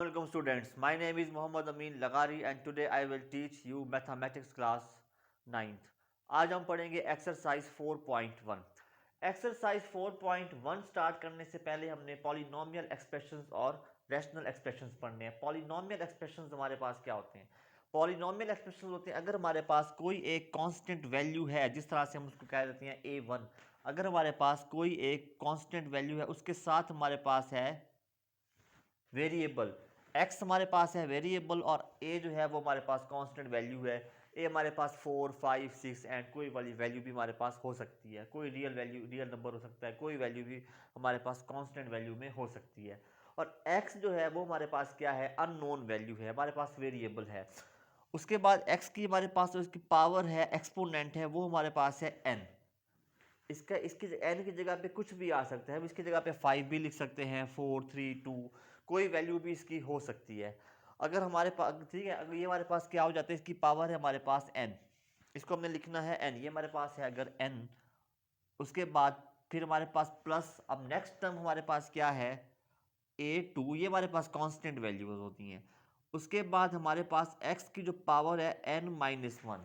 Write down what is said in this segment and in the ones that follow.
Welcome students, my name is Mohammad Amin Lagari and today I will teach you mathematics class 9th. आज हम पढ़ेंगे exercise 4.1। Exercise 4.1 start करने से पहले हमने पॉलिनोमियल एक्सप्रेशंस और रैशनल एक्सप्रेशंस पढ़ने हैं। पॉलिनोमियल एक्सप्रेशंस हमारे पास क्या होते हैं? पॉलिनोमियल एक्सप्रेशंस होते हैं अगर हमारे पास कोई एक कांस्टेंट वैल्यू है, जिस तरह से हम उसको कह देते हैं a1। अगर हमारे पास कोई एक कांस्टेंट वैल्यू है, उसके साथ हमारे पास है वेरिएबल x, हमारे पास है वेरिएबल, और a जो है वो हमारे पास कांस्टेंट वैल्यू है। a हमारे पास 4, 5, 6 एंड कोई वाली वैल्यू भी हमारे पास हो सकती है, कोई रियल वैल्यू, रियल नंबर हो सकता है, कोई वैल्यू भी हमारे पास कांस्टेंट वैल्यू में हो सकती है। और x जो है वो हमारे पास क्या है? अननोन वैल्यू है, हमारे पास वेरिएबल है। उसके बाद x की हमारे पास जो इसकी पावर है, एक्सपोनेंट है, वो हमारे पास है n। इसका इसकी n की जगह पे कुछ भी आ सकता है, हम इसकी जगह पे 5 भी लिख सकते हैं, 4, 3, 2, कोई वैल्यू भी इसकी हो सकती है। अगर हमारे पास, ठीक है, अगर ये हमारे पास क्या हो जाता है, इसकी पावर है हमारे पास n, इसको हमने लिखना है n, ये हमारे पास है अगर n। उसके बाद फिर हमारे पास प्लस, अब नेक्स्ट टर्म हमारे पास क्या है, a2, ये हमारे पास कांस्टेंट वैल्यूज होती हैं। उसके बाद हमारे पास x की जो पावर है n-1।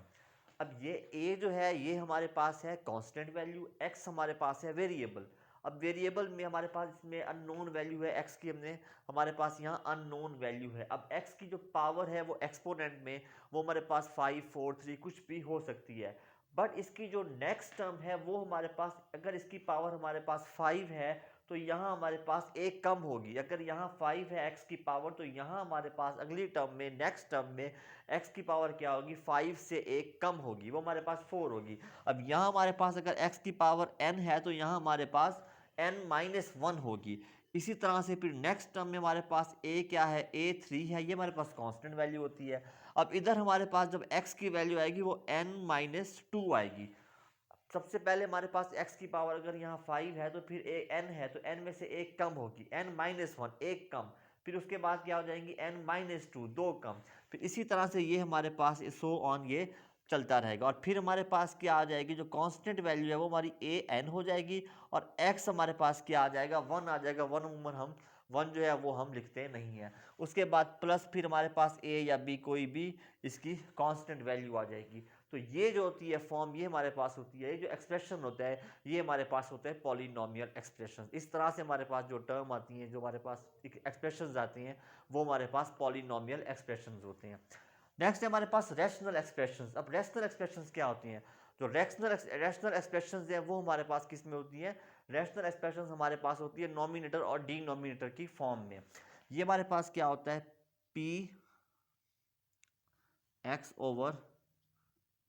अब ये a जो है ये हमारे पास है कांस्टेंट वैल्यू, x हमारे पास है वेरिएबल। अब वेरिएबल में हमारे पास इसमें अननोन वैल्यू है x की, हमने हमारे पास यहाँ अननोन वैल्यू है। अब x की जो पावर है वो एक्सपोनेंट में वो हमारे पास 5, 4, 3 कुछ भी हो सकती है। बट इसकी जो नेक्स्ट टर्म है वो हमारे पास, अगर इसकी पावर हमारे पास 5 है तो यहाँ हमारे पास एक कम होगी। अगर यहाँ 5 है x की पावर, तो यहाँ हमारे पास अगली टर्म में, नेक्स्ट टर्म में x की पावर क्या होगी? 5 से एक कम होगी, वो हमारे पास 4 होगी। अब यहाँ हमारे पास अगर x की पावर n है तो यहाँ हमारे पास n-1 होगी। इसी तरह से फिर नेक्स्ट टर्म में हमारे पास a क्या है? a3 है, ये हमारे पास कांस्टेंट वैल्यू होती है। अब इधर हमारे पास जब x की वैल्यू आएगी वो n-2 आएगी। सबसे पहले हमारे पास x की पावर अगर यहाँ 5 है तो फिर n है, तो n में से एक कम होगी, n-1 एक कम। फिर उसके बाद क्या हो जाएंगी? n-2 दो कम। फिर इसी तरह से ये हमारे पास सो ऑन ये चलता रहेगा। और फिर हमारे पास क्या आ जाएगी? जो कांस्टेंट वैल्यू है वो हमारी an हो जाएगी, और x हमारे पास क्या आ जाएगा? 1 आ जाएगा। 1 उम्र हम 1 जो है वो हम लिखते नहीं है। उसके बाद प्लस फिर हमारे पास a या b कोई भी इसकी कांस्टेंट वैल्यू आ जाएगी। तो ये जो होती है फॉर्म, ये हमारे पास होती है, ये जो एक्सप्रेशन होता है ये हमारे पास होता है पॉलिनोमियल एक्सप्रेशन। इस तरह से हमारे पास जो टर्म आती हैं, जो हमारे पास एक्सप्रेशन आती हैं, वो हमारे पास पॉलिनोमियल एक्सप्रेशन होते हैं। नेक्स्ट है हमारे पास रैशनल एक्सप्रेशन। अब रैशनल एक्सप्रेशन क्या होती हैं? जो रैशनल एक्सप्रेशन है वो हमारे पास किस में होती है? रैशनल एक्सप्रेशन हमारे पास होती है नॉमिनेटर और डिनोमिनेटर की फॉर्म में। ये हमारे पास क्या होता है? P x over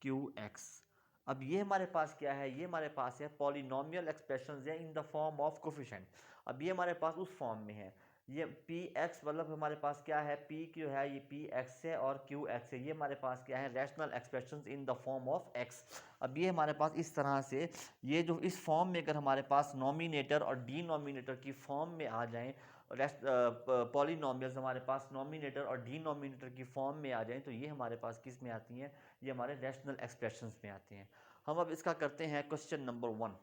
Q x. अब ये हमारे पास क्या है? ये हमारे पास है पॉलिनोमियल एक्सप्रेशन है in the form of coefficient. अब ये हमारे पास उस फॉर्म में है। ये पी एक्स मतलब हमारे पास क्या है? पी क्यू है, ये पी एक्स है, और क्यू एक्स है, ये हमारे पास क्या है? Rational expression in the form of x. अब ये हमारे पास इस तरह से, ये जो इस फॉर्म में अगर हमारे पास नॉमिनेटर और डिनोमिनेटर की फॉर्म में आ जाएं, पॉलिनोमियल्स हमारे पास नॉमिनेटर और डिनोमिनेटर की फॉर्म में आ जाएं, तो ये हमारे पास किस में आती हैं? ये हमारे रैशनल एक्सप्रेशंस में आते हैं। हम अब इसका करते हैं क्वेश्चन नंबर 1।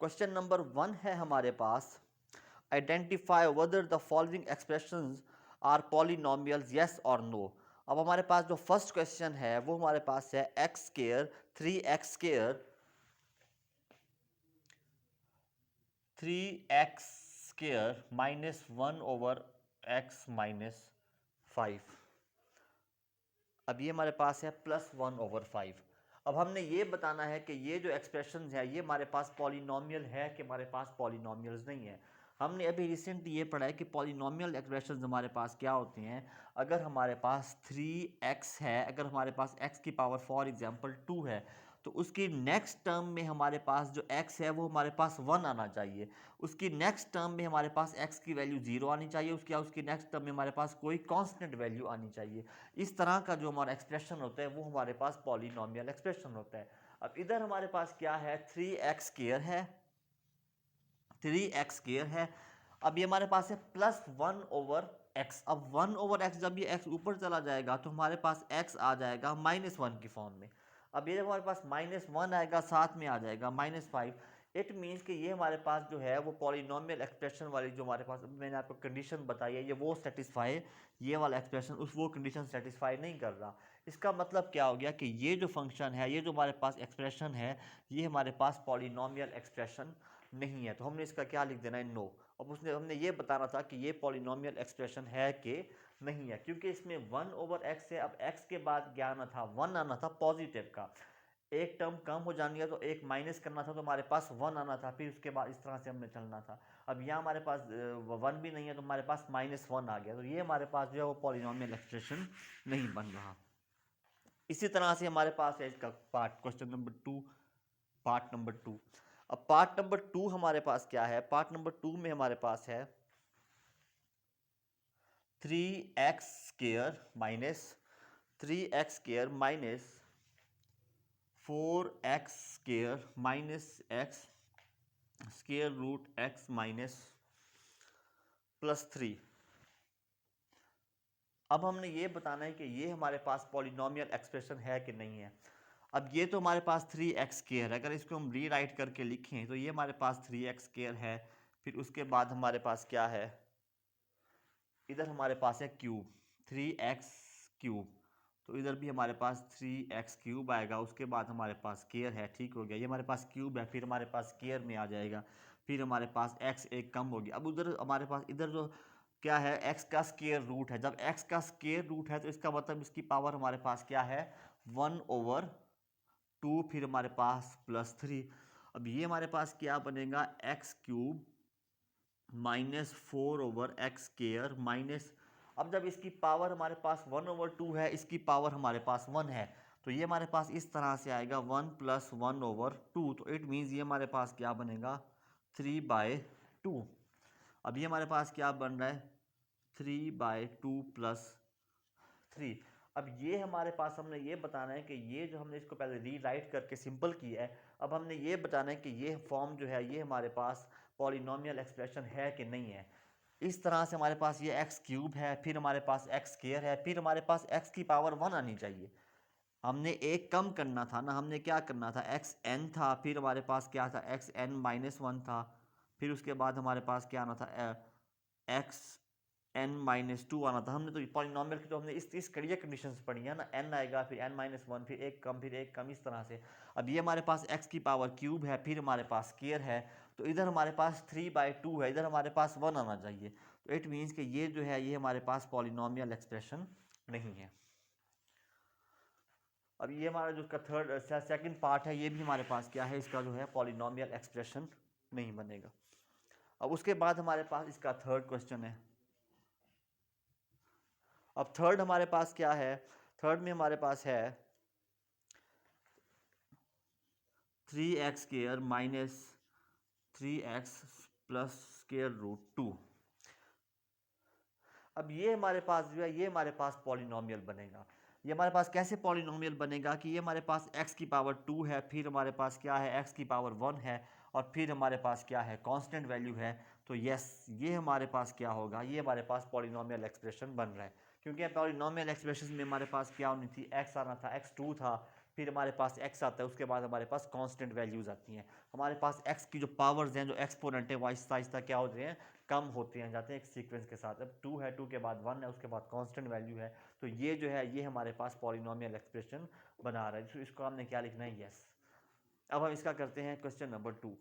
क्वेश्चन नंबर 1 है हमारे पास, identify whether the following expressions are polynomials, yes और नो। अब हमारे पास जो फर्स्ट क्वेश्चन है वो हमारे पास है x square 3x square -1/x-5। अब ये हमारे पास है +1/5। अब हमने ये बताना है कि ये जो एक्सप्रेशन है ये हमारे पास पॉलिनोमियल है कि हमारे पास पॉलिनोमियल्स नहीं है। हमने अभी रिसेंटली ये पढ़ा है कि पॉलिनोमियल एक्सप्रेशंस हमारे पास क्या होती हैं? अगर हमारे पास 3x है, अगर हमारे पास x की पावर फॉर एग्जांपल 2 है, तो उसकी नेक्स्ट टर्म में हमारे पास जो x है वो हमारे पास 1 आना चाहिए। उसकी नेक्स्ट टर्म में हमारे पास x की वैल्यू 0 आनी चाहिए। उसकी नेक्स्ट टर्म में हमारे पास कोई कांस्टेंट वैल्यू आनी चाहिए। इस तरह का जो हमारा एक्सप्रेशन होता है वो हमारे पास पॉलिनोमियल एक्सप्रेशन होता है। अब इधर हमारे पास क्या है? 3x स्क्वायर है, 3x स्क्वायर है। अब ये हमारे पास है +1/x। अब 1/x, जब ये x ऊपर चला जाएगा तो हमारे पास x आ जाएगा -1 की फॉर्म में। अब ये हमारे पास -1 आएगा, साथ में आ जाएगा -5। इट मीन्स कि ये हमारे पास जो है वो पॉलिनोमियल एक्सप्रेशन वाली जो हमारे पास मैंने आपको कंडीशन बताई है, ये वो सेटिस्फाई, ये वाला एक्सप्रेशन उस वो कंडीशन सेटिस्फाई नहीं कर रहा। इसका मतलब क्या हो गया कि ये जो फंक्शन है, ये जो हमारे पास एक्सप्रेशन है, ये हमारे पास पॉलिनोमियल एक्सप्रेशन नहीं है। तो हमने इसका क्या लिख देना है, नो। अब उसने हमने ये बताना था कि ये पॉलिनोमियल एक्सप्रेशन है कि नहीं है, क्योंकि इसमें 1/x है। अब x के बाद क्या आना था, 1 आना था पॉजिटिव का। एक टर्म कम हो जानी है तो एक माइनस करना था, तो हमारे पास 1 आना था, फिर उसके बाद इस तरह से हमने चलना था। अब यहाँ हमारे पास 1 भी नहीं है, तो हमारे पास -1 आ गया, तो ये हमारे पास जो है वो पॉलिनोमियल एक्सप्रेशन नहीं बन रहा। इसी तरह से हमारे पास है इसका part, question number 2, part number 2। अब पार्ट नंबर 2 हमारे पास क्या है, पार्ट नंबर 2 में हमारे पास है 3x² minus 3x² minus 4x² minus x square root x minus +3। अब हमने ये बताना है कि ये हमारे पास पॉलिनोमियल एक्सप्रेशन है कि नहीं है। अब ये तो हमारे पास 3x² है, अगर इसको हम रीराइट करके लिखें तो ये हमारे पास 3x² है। फिर उसके बाद हमारे पास क्या है, इधर हमारे पास है क्यूब, 3x³। तो इधर भी हमारे पास 3x³ आएगा, उसके बाद हमारे पास स्क्वायर है, ठीक हो गया। ये हमारे पास क्यूब है, फिर हमारे पास स्क्वायर में आ जाएगा, फिर हमारे पास x एक कम होगी। अब उधर हमारे पास इधर जो क्या है, x का स्क्वायर रूट है। जब x का स्क्वायर रूट है तो इसका मतलब इसकी पावर हमारे पास क्या है, 1/2, फिर हमारे पास +3। अब ये हमारे पास क्या बनेगा, x³ -4/x² माइनस, अब जब इसकी पावर हमारे पास 1/2 है, इसकी पावर हमारे पास 1 है, तो ये हमारे पास इस तरह से आएगा 1 + 1/2। तो इट मीन्स ये हमारे पास क्या बनेगा, 3/2। अब ये हमारे पास क्या बन रहा है, 3/2 + 3। अब ये हमारे पास हमने ये बताना है कि ये जो हमने इसको पहले रीराइट करके सिंपल किया है, अब हमने ये बताना है कि ये फॉर्म जो है ये हमारे पास पॉलिनोमियल एक्सप्रेशन है कि नहीं है। इस तरह से हमारे पास ये x³ है, फिर हमारे पास x² है, फिर हमारे पास x की पावर 1 आनी चाहिए। हमने एक कम करना था ना, हमने क्या करना था, xn था, फिर हमारे पास क्या था, xn-1 था, फिर उसके बाद हमारे पास क्या आना था, xn-2 आना था। हमने तो पॉलिनोमियल की तो हमने इस कड़िया कंडीशंस पढ़ी है ना, n आएगा, फिर n-1, फिर एक कम, फिर एक कम, इस तरह से। अब ये हमारे पास x की पावर क्यूब है, फिर हमारे पास स्क्वायर है, तो इधर हमारे पास 3/2 है, इधर हमारे पास 1 आना चाहिए। तो इट मीन्स कि ये जो है ये हमारे पास पॉलिनोमियल एक्सप्रेशन नहीं है। अब ये हमारा जो इसका सेकंड पार्ट है, ये भी हमारे पास क्या है, इसका जो है पॉलिनोमियल एक्सप्रेशन नहीं बनेगा। अब उसके बाद हमारे पास इसका थर्ड क्वेश्चन है। अब थर्ड हमारे पास क्या है, थर्ड में हमारे पास है 3x² minus 3x plus square root 2। अब ये हमारे पास जो है ये हमारे पास पॉलिनोमियल बनेगा। ये हमारे पास कैसे पॉलिनोमियल बनेगा कि ये हमारे पास x की पावर 2 है, फिर हमारे पास क्या है, x की पावर 1 है, और फिर हमारे पास क्या है, कांस्टेंट वैल्यू है। तो यस, ये हमारे पास क्या होगा, ये हमारे पास पॉलिनोमियल एक्सप्रेशन बन रहा है। क्योंकि पॉलिनोमियल एक्सप्रेशन में हमारे पास क्या होनी थी, x आना था, x2 था, फिर हमारे पास x आता है, उसके बाद हमारे पास कांस्टेंट वैल्यूज आती हैं। हमारे पास x की जो पावर्स हैं, जो एक्सपोनेंट है, वो आहिस्ता आहिस्ता क्या होते हैं, कम होते हैं जाते हैं एक सीक्वेंस के साथ। अब 2 है, 2 के बाद 1 है, उसके बाद कांस्टेंट वैल्यू है, तो ये जो है ये हमारे पास पॉलिनोमियल एक्सप्रेशन बना रहा है। तो इसको हमने क्या लिखना है, यस। अब हम इसका करते हैं क्वेश्चन नंबर 2।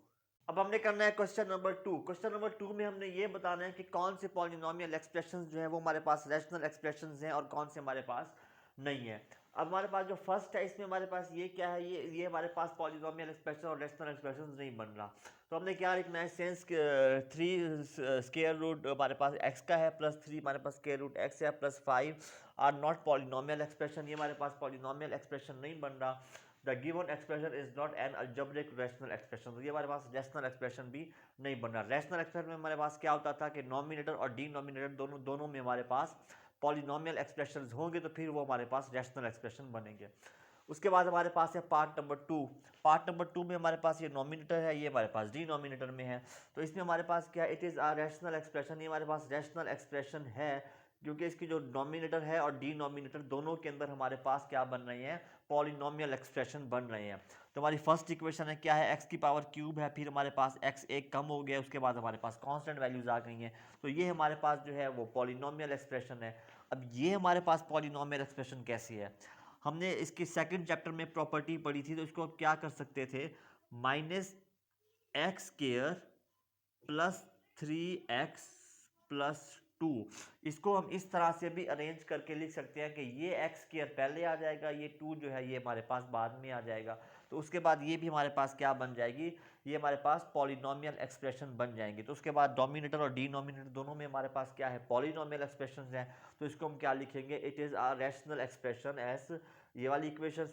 अब हमने करना है क्वेश्चन नंबर 2। क्वेश्चन नंबर 2 में हमने ये बताना है कि कौन से पॉलिनोमियल एक्सप्रेशंस जो है वो हमारे पास रैशनल एक्सप्रेशंस हैं और कौन से हमारे पास नहीं है। अब हमारे पास जो फर्स्ट है, इसमें हमारे पास ये क्या है, ये हमारे पास पॉलिनोमियल एक्सप्रेशन और रैशनल एक्सप्रेशन नहीं बन रहा। तो हमने क्या लिखना है, सेंस 3 स्क्वायर रूट हमारे पास x का है, +3 हमारे पास स्क्वायर रूट x है, +5 आर नॉट पॉलिनोमियल एक्सप्रेशन। ये हमारे पास पॉलिनोमियल एक्सप्रेशन नहीं बन रहा। The given expression is not an algebraic rational expression. तो ये हमारे पास रैशनल एक्सप्रेशन भी नहीं बन रहा। रैशनल एक्सप्रेशन में हमारे पास क्या होता था कि नॉमिनेटर और डिनोमिनेटर दोनों में हमारे पास पॉलिनोमियल एक्सप्रेशंस होंगे, तो फिर वो हमारे पास रैशनल एक्सप्रेशन बनेंगे। उसके बाद हमारे पास है पार्ट नंबर 2। पार्ट नंबर 2 में हमारे पास ये नॉमिनेटर है, ये हमारे पास डिनोमिनेटर में है। तो इसमें हमारे पास क्या, it is a rational expression, ये हमारे पास रैशनल एक्सप्रेशन है क्योंकि इसकी जो नॉमिनेटर है और डिनोमिनेटर दोनों के अंदर हमारे पास क्या बन रहे हैं, पॉलिनोमियल एक्सप्रेशन बन रहे हैं। तो हमारी फर्स्ट इक्वेशन है क्या है, एक्स की पावर क्यूब है, फिर हमारे पास एक्स एक कम हो गया, उसके बाद हमारे पास कांस्टेंट वैल्यूज आ गई हैं। तो ये हमारे पास जो है वो पॉलिनोमियल एक्सप्रेशन है। अब ये हमारे पास पॉलिनोमियल एक्सप्रेशन कैसी है, हमने इसके सेकंड चैप्टर में प्रॉपर्टी पढ़ी थी, तो इसको आप क्या कर सकते थे, minus x square plus 3x plus 2, इसको हम इस तरह से भी अरेंज करके लिख सकते हैं कि ये एक्स स्क्वायर पहले आ जाएगा, ये 2 जो है ये हमारे पास बाद में आ जाएगा। तो उसके बाद ये भी हमारे पास क्या बन जाएगी, ये हमारे पास पॉलिनोमियल एक्सप्रेशन बन जाएंगे। तो उसके बाद डोमिनेटर और डिनोमिनेटर दोनों में हमारे पास क्या है, पॉलिनोमियल एक्सप्रेशन है। तो इसको हम क्या लिखेंगे, it is a rational expression S, ये वाली इक्वेशन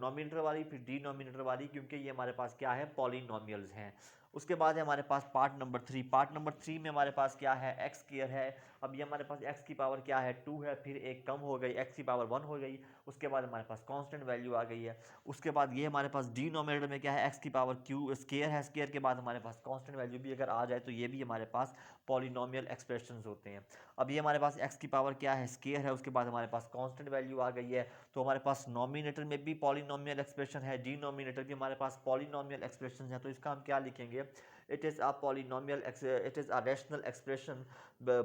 नॉमिनेटर वाली फिर डिनोमिनेटर वाली, क्योंकि ये हमारे पास क्या है, पॉलिनोमियल्स हैं। उसके बाद है हमारे पास पार्ट नंबर 3। पार्ट नंबर 3 में हमारे पास क्या है, एक्स स्क्वायर है। अब ये हमारे पास एक्स की पावर क्या है, 2 है, फिर एक कम हो गई, एक्स की पावर 1 हो गई। उसके बाद हमारे पास कांस्टेंट वैल्यू आ गई है। उसके बाद ये हमारे पास डिनोमिनेटर में क्या है, एक्स की पावर क्यू स्क्वायर है, स्क्वायर के बाद हमारे पास कांस्टेंट वैल्यू भी अगर आ जाए तो ये भी हमारे पास पॉलिनोमियल एक्सप्रेशंस होते हैं। अब ये हमारे पास एक्स की पावर क्या है, स्क्वायर है, उसके बाद हमारे पास कांस्टेंट वैल्यू आ गई है। तो हमारे पास नॉमिनेटर में भी पॉलिनोमियल एक्सप्रेशन है, डिनोमिनेटर भी हमारे पास पॉलिनोमियल एक्सप्रेशन है। तो इसका हम क्या लिखेंगे, it is a polynomial it is a rational expression,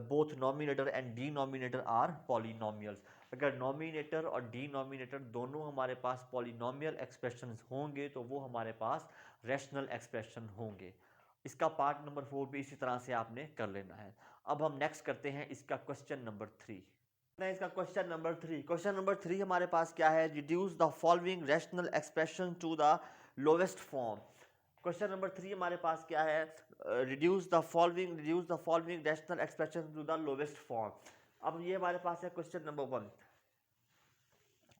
both numerator and denominator are polynomials। अगर नॉमिनेटर और डिनोमिनेटर दोनों हमारे पास पॉलिनोमियल एक्सप्रेशंस होंगे तो वो हमारे पास रैशनल एक्सप्रेशन होंगे। इसका पार्ट नंबर 4 भी इसी तरह से आपने कर लेना है। अब हम नेक्स्ट करते हैं इसका क्वेश्चन नंबर 3। इसका क्वेश्चन नंबर 3, क्वेश्चन नंबर 3 हमारे पास क्या है, reduce the following rational expression to the lowest form. Question number 3 हमारे पास क्या है, reduce the following rational expression to the lowest form. अब ये हमारे पास है क्वेश्चन नंबर 1।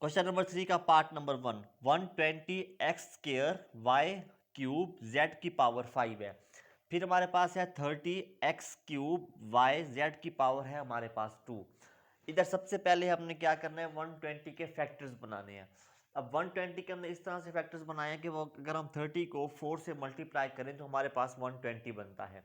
क्वेश्चन नंबर 3 का part number 1, 120 x square y cube z की पावर 5 है। फिर हमारे पास है 30 एक्स क्यूब वाई जेड की पावर है हमारे पास 2। इधर सबसे पहले हमने क्या करना है, 120 के फैक्टर्स बनाने हैं। अब 120 के हमने इस तरह से फैक्टर्स बनाए हैं कि वो अगर हम 30 को 4 से मल्टीप्लाई करें तो हमारे पास 120 बनता है।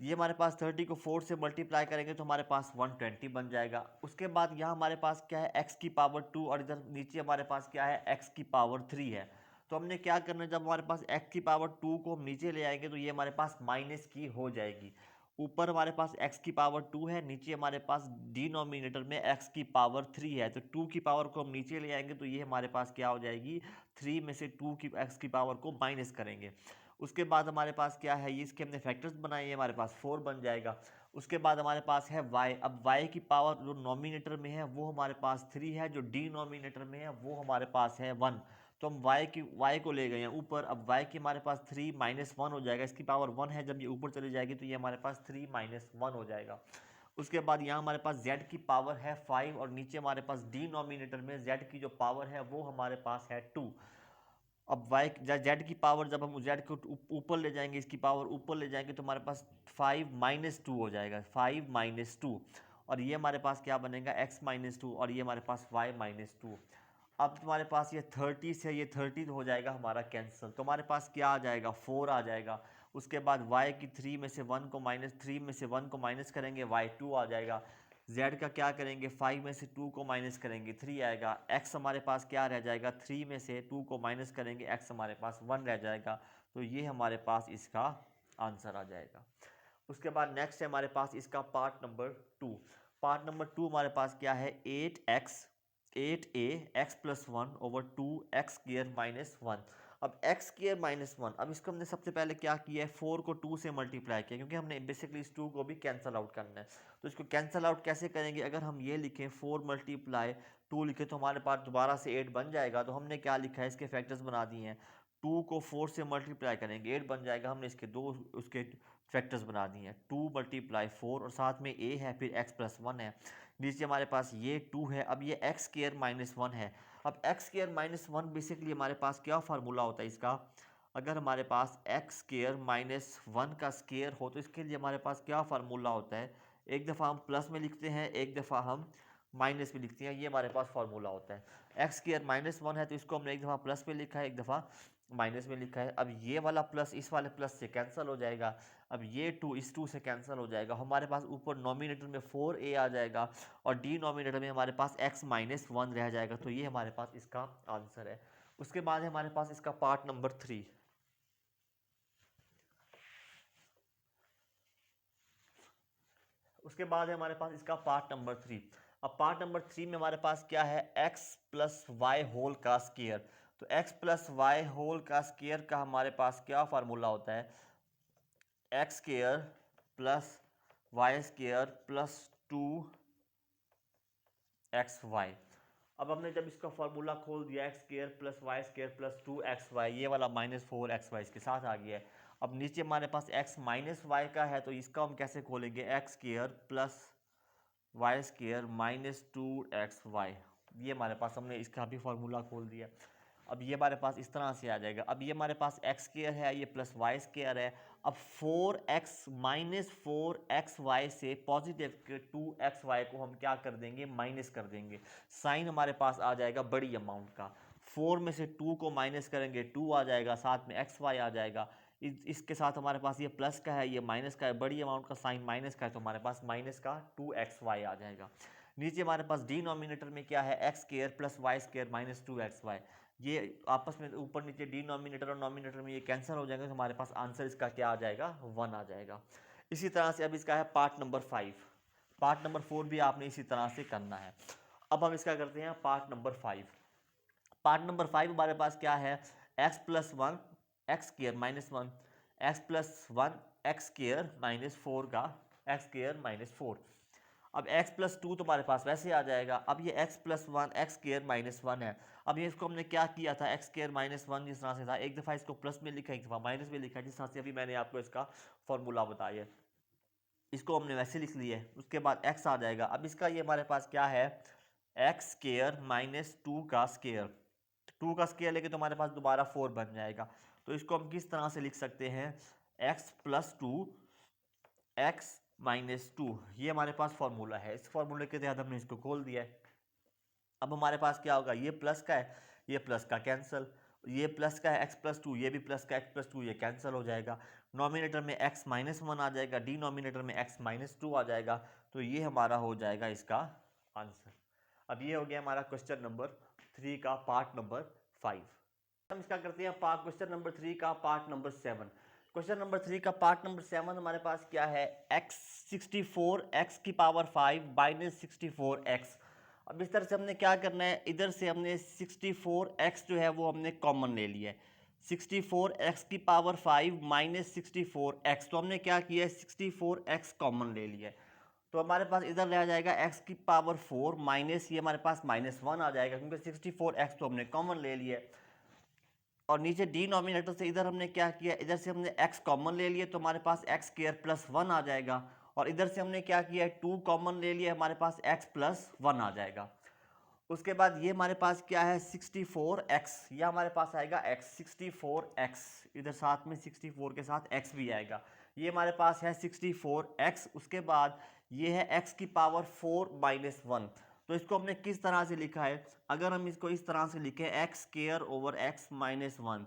ये हमारे पास 30 को 4 से मल्टीप्लाई करेंगे तो हमारे पास 120 बन जाएगा। उसके बाद यहाँ हमारे पास क्या है, x की पावर 2, और इधर नीचे हमारे पास क्या है, x की पावर 3 है। तो हमने क्या करना है, जब हमारे पास x की पावर 2 को हम नीचे ले आएंगे तो ये हमारे पास माइनस की हो जाएगी। ऊपर हमारे पास x की पावर 2 है, नीचे हमारे पास डिनोमिनेटर में x की पावर 3 है। तो 2 की पावर को हम नीचे ले आएंगे तो ये हमारे पास क्या हो जाएगी, 3 में से 2 की x की पावर को माइनस करेंगे। उसके बाद हमारे पास क्या है, ये इसके हमने फैक्टर्स बनाए हैं, हमारे पास 4 बन जाएगा। उसके बाद हमारे पास है y। अब y की पावर जो नॉमिनेटर में है वो हमारे पास 3 है, जो डिनोमिनेटर में है वो हमारे पास है 1। तो हम y को ले गए हैं ऊपर। अब y की हमारे पास 3 माइनस 1 हो जाएगा, इसकी पावर 1 है, जब ये ऊपर चली जाएगी तो ये हमारे पास 3 माइनस 1 हो जाएगा। उसके बाद यहाँ हमारे पास z की पावर है 5, और नीचे हमारे पास डिनोमिनेटर में z की जो पावर है वो हमारे पास है 2। अब y जेड की पावर जब हम जेड को ऊपर ले जाएंगे, इसकी पावर ऊपर ले जाएंगे तो हमारे पास 5 माइनस 2 हो जाएगा, 5 माइनस 2। और ये हमारे पास क्या बनेगा, x माइनस 2, और ये हमारे पास y माइनस 2। अब तुम्हारे पास ये 30 से ये 30 हो जाएगा हमारा कैंसिल, तो हमारे पास क्या आ जाएगा, 4 आ जाएगा। उसके बाद y की 3 में से 1 को माइनस 3 में से 1 को माइनस करेंगे, y 2 आ जाएगा। z का क्या करेंगे, 5 में से 2 को माइनस करेंगे, 3 आएगा। x हमारे पास क्या रह जाएगा, 3 में से 2 को माइनस करेंगे, x हमारे पास 1 रह जाएगा। तो ये हमारे पास इसका आंसर आ जाएगा। उसके बाद नेक्स्ट है हमारे पास इसका पार्ट नंबर 2। पार्ट नंबर 2 हमारे पास क्या है, 8a x plus 1 over 2 x square minus 1। अब एक्स स्क्वायर माइनस 1, अब इसको हमने सबसे पहले क्या किया है, 4 को 2 से मल्टीप्लाई किया, क्योंकि हमने बेसिकली इस 2 को भी कैंसल आउट करना है। तो इसको कैंसल आउट कैसे करेंगे, अगर हम ये लिखें 4 मल्टीप्लाई 2 लिखे तो हमारे पास दोबारा से 8 बन जाएगा। तो हमने क्या लिखा है, इसके फैक्टर्स बना दिए हैं। 2 को 4 से मल्टीप्लाई करेंगे 8 बन जाएगा, हमने इसके दो उसके फैक्टर्स बना दिए हैं, 2 मल्टीप्लाई 4, और साथ में a है, फिर x प्लस 1 है। नीचे हमारे पास ये 2 है। अब ये एक्स स्क्वायर माइनस 1 है। अब एक्स स्क्वायर माइनस 1 बेसिकली हमारे पास क्या फार्मूला होता है इसका, अगर हमारे पास एक्स स्क्वायर माइनस 1 का स्क्वायर हो तो इसके लिए हमारे पास क्या फार्मूला होता है, एक दफ़ा हम प्लस में लिखते हैं, एक दफ़ा हम माइनस में लिखते हैं, ये हमारे पास फार्मूला होता है। एक्स स्क्वायर माइनस 1 है तो इसको हमने एक दफ़ा प्लस में लिखा है, एक दफ़ा माइनस में लिखा है। अब ये वाला प्लस इस वाले प्लस से कैंसिल हो जाएगा। अब ये 2 इस 2 से कैंसिल हो जाएगा। हमारे पास ऊपर नॉमिनेटर में 4a आ जाएगा और डिनोमिनेटर में हमारे पास x माइनस 1 रह जाएगा। तो ये हमारे पास इसका आंसर है। उसके बाद है हमारे पास इसका पार्ट नंबर 3। उसके बाद है हमारे पास इसका पार्ट नंबर 3। अब पार्ट नंबर 3 में हमारे पास क्या है, x प्लस वाई होल का स्केयर। तो x प्लस वाई होल का स्केयर का हमारे पास क्या फार्मूला होता है, x square plus y square plus 2xy। अब हमने जब इसका फार्मूला खोल दिया, x square plus y square plus 2xy, ये वाला माइनस 4xy इसके साथ आ गया है। अब नीचे हमारे पास x माइनस वाई का है, तो इसका हम कैसे खोलेंगे, x square plus y square minus 2xy। ये हमारे पास हमने इसका भी फार्मूला खोल दिया। अब ये हमारे पास इस तरह से आ जाएगा। अब ये हमारे पास एक्स स्केयर है, ये प्लस वाई स्केयर है। अब 4x माइनस 4xy से पॉजिटिव के 2xy को हम क्या कर देंगे, माइनस कर देंगे। साइन हमारे पास आ जाएगा बड़ी अमाउंट का। 4 में से 2 को माइनस करेंगे, 2 आ जाएगा, साथ में xy आ जाएगा। इसके साथ हमारे पास ये प्लस का है, ये माइनस का है, बड़ी अमाउंट का साइन माइनस का है, तो हमारे पास माइनस का 2xy आ जाएगा। नीचे हमारे पास डिनोमिनेटर में क्या है, x square plus y square minus 2xy। ये आपस में ऊपर नीचे डिनोमिनेटर और नोमिनेटर में ये कैंसिल हो जाएंगे, तो हमारे पास आंसर इसका क्या आ जाएगा, 1 आ जाएगा। इसी तरह से अब इसका है पार्ट नंबर 5। पार्ट नंबर 4 भी आपने इसी तरह से करना है। अब हम इसका करते हैं पार्ट नंबर 5। पार्ट नंबर 5 हमारे पास क्या है, x plus 1 x square minus 1, x plus 1 x square minus 4 का एक्स स्केयर माइनस 4। अब x प्लस 2 तो हमारे पास वैसे आ जाएगा। अब ये x plus 1 x square minus 1 है। अब ये इसको हमने क्या किया था, एक्स स्केयर माइनस 1 जिस तरह से था, एक दफ़ा इसको प्लस में लिखा, एक दफ़ा माइनस में लिखा, जिस तरह से अभी मैंने आपको इसका फॉर्मूला बताया, इसको हमने वैसे लिख लिया है। उसके बाद x आ जाएगा। अब इसका ये हमारे पास क्या है, एक्स स्केयर माइनस 2 का स्केयर। 2 का स्केयर लेके तो हमारे पास दोबारा 4 बन जाएगा। तो इसको हम किस तरह से लिख सकते हैं, x प्लस 2 एक्स माइनस 2, ये हमारे पास फॉर्मूला है। इस फॉर्मूले के तहत हमने इसको खोल दिया है। अब हमारे पास क्या होगा, ये प्लस का है, ये प्लस का कैंसिल, ये प्लस का है एक्स प्लस 2, ये भी प्लस का एक्स प्लस 2, ये कैंसिल हो जाएगा। नॉमिनेटर में x माइनस 1 आ जाएगा, डिनोमिनेटर में x माइनस 2 आ जाएगा। तो ये हमारा हो जाएगा इसका आंसर। अब ये हो गया हमारा क्वेश्चन नंबर 3 का पार्ट नंबर 5। हम इसका करते हैं क्वेश्चन नंबर 3 का पार्ट नंबर 7। क्वेश्चन नंबर 3 का पार्ट नंबर 7 हमारे पास क्या है, x 64 x की पावर 5 माइनस 64x। अब इस तरह से हमने क्या करना है, इधर से हमने 64x जो है वो हमने कॉमन ले लिया है। 64x की पावर 5 माइनस 64x, तो हमने क्या किया है, 64x कॉमन ले लिया है। तो हमारे पास इधर रह जाएगा x की पावर 4 माइनस, ये हमारे पास माइनस 1 आ जाएगा, क्योंकि 64x तो हमने कॉमन ले लिया है। और नीचे डिनोमिनेटर से इधर हमने क्या किया, इधर से हमने x कॉमन ले लिया, तो हमारे पास एक्स स्क्वायर प्लस 1 आ जाएगा। और इधर से हमने क्या किया, 2 कॉमन ले लिया, हमारे पास x प्लस 1 आ जाएगा। उसके बाद ये हमारे पास क्या है, 64x, ये हमारे पास आएगा x 64x, इधर साथ में 64 के साथ x भी आएगा। ये हमारे पास है 64x। उसके बाद ये है x की पावर 4 माइनस 1। तो इसको हमने किस तरह से लिखा है, अगर हम इसको इस तरह से लिखें, x square over x minus 1,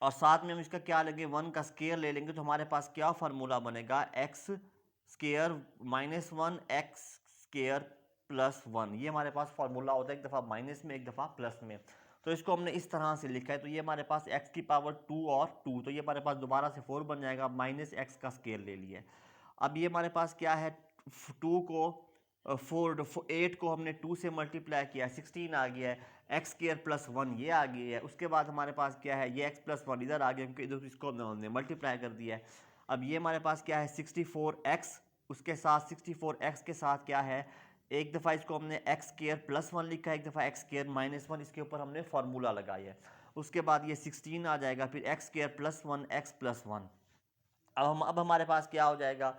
और साथ में हम इसका क्या लेंगे, 1 का स्केयर ले लेंगे, तो हमारे पास क्या फार्मूला बनेगा, x square minus 1 x square plus 1। ये हमारे पास फार्मूला होता है, एक दफ़ा माइनस में एक दफ़ा प्लस में। तो इसको हमने इस तरह से लिखा है। तो ये हमारे पास x की पावर 2 और 2, तो ये हमारे पास दोबारा से 4 बन जाएगा, माइनस एक्स का स्केयर ले लिया है। अब ये हमारे पास क्या है, 2 को 8 को हमने 2 से मल्टीप्लाई किया, 16 आ गया है। एक्स स्केयर प्लस 1 ये आ गई है। उसके बाद हमारे पास क्या है, ये x प्लस 1 इधर आ गया, क्योंकि इधर इसको हमने मल्टीप्लाई कर दिया है। अब ये हमारे पास क्या है, 64x, उसके साथ 64x के साथ क्या है, एक दफ़ा इसको हमने एक्स स्केयर प्लस 1 लिखा है, एक दफ़ा एक्स स्केयर माइनस 1, इसके ऊपर हमने फार्मूला लगाया है। उसके बाद ये 16 आ जाएगा, फिर x square plus 1 x plus 1। अब हमारे पास क्या हो जाएगा,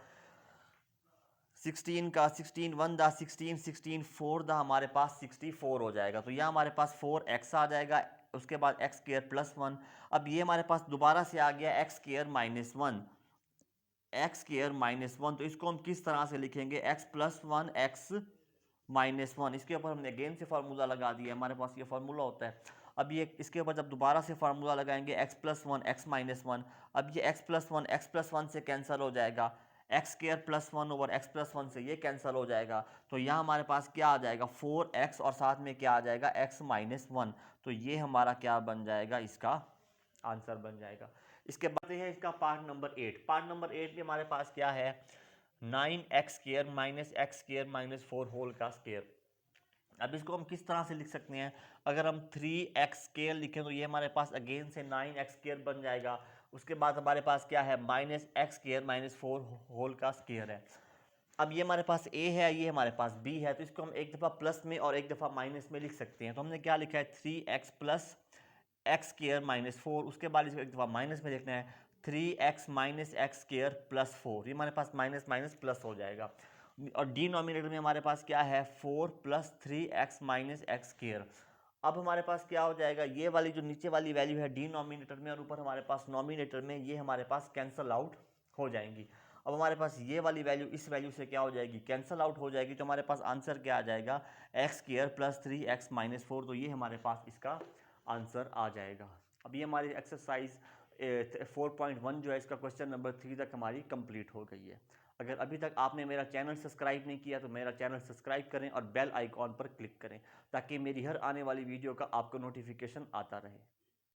16 का 16 1 दा 16 16 4 दा हमारे पास 64 हो जाएगा। तो यह हमारे पास 4x आ जाएगा। उसके बाद एक्स स्केयर प्लस 1। अब ये हमारे पास दोबारा से आ गया x square minus 1, x square minus 1। तो इसको हम किस तरह से लिखेंगे, x प्लस 1 एक्स माइनस 1, इसके ऊपर हमने अगेन से फार्मूला लगा दिया, हमारे पास ये फार्मूला होता है। अब ये इसके ऊपर जब दोबारा से फार्मूला लगाएंगे x plus one x minus one, अब ये x प्लस वन से कैंसिल हो जाएगा, x square plus one over x plus one से ये कैंसिल हो जाएगा। तो यहाँ हमारे पास क्या आ जाएगा 4x और साथ में क्या आ जाएगा x माइनस वन। तो ये हमारा क्या बन जाएगा, इसका आंसर बन जाएगा। इसके बाद है इसका पार्ट नंबर 8। पार्ट नंबर 8 में हमारे पास क्या है 9x square minus x square minus 4 whole का स्केयर। अब इसको हम किस तरह से लिख सकते हैं, अगर हम 3x स्केयर लिखें तो ये हमारे पास अगेन से 9x स्केयर बन जाएगा। उसके बाद हमारे पास क्या है minus x square minus 4 whole का स्केयर है। अब ये हमारे पास a है, ये हमारे पास b है, तो इसको हम एक दफ़ा प्लस में और एक दफ़ा माइनस में लिख सकते हैं। तो हमने क्या लिखा है 3x plus x square minus 4, उसके बाद इसको एक दफ़ा माइनस में लिखना है 3x minus x square plus 4, ये हमारे पास माइनस माइनस प्लस हो जाएगा। और डिनोमिनेटर में हमारे पास क्या है 4 plus 3x minus x square. अब हमारे पास क्या हो जाएगा, ये वाली जो नीचे वाली वैल्यू है डिनोमिनेटर में और ऊपर हमारे पास नोमिनेटर में, ये हमारे पास कैंसल आउट हो जाएंगी। अब हमारे पास ये वाली वैल्यू इस वैल्यू से क्या हो जाएगी, कैंसल आउट हो जाएगी। तो हमारे पास आंसर क्या आ जाएगा x square plus 3x minus 4। तो ये हमारे पास इसका आंसर आ जाएगा। अब ये हमारी एक्सरसाइज 4.1 जो है इसका क्वेश्चन नंबर 3 तक हमारी कंप्लीट हो गई है। अगर अभी तक आपने मेरा चैनल सब्सक्राइब नहीं किया तो मेरा चैनल सब्सक्राइब करें और बेल आइकॉन पर क्लिक करें ताकि मेरी हर आने वाली वीडियो का आपको नोटिफिकेशन आता रहे।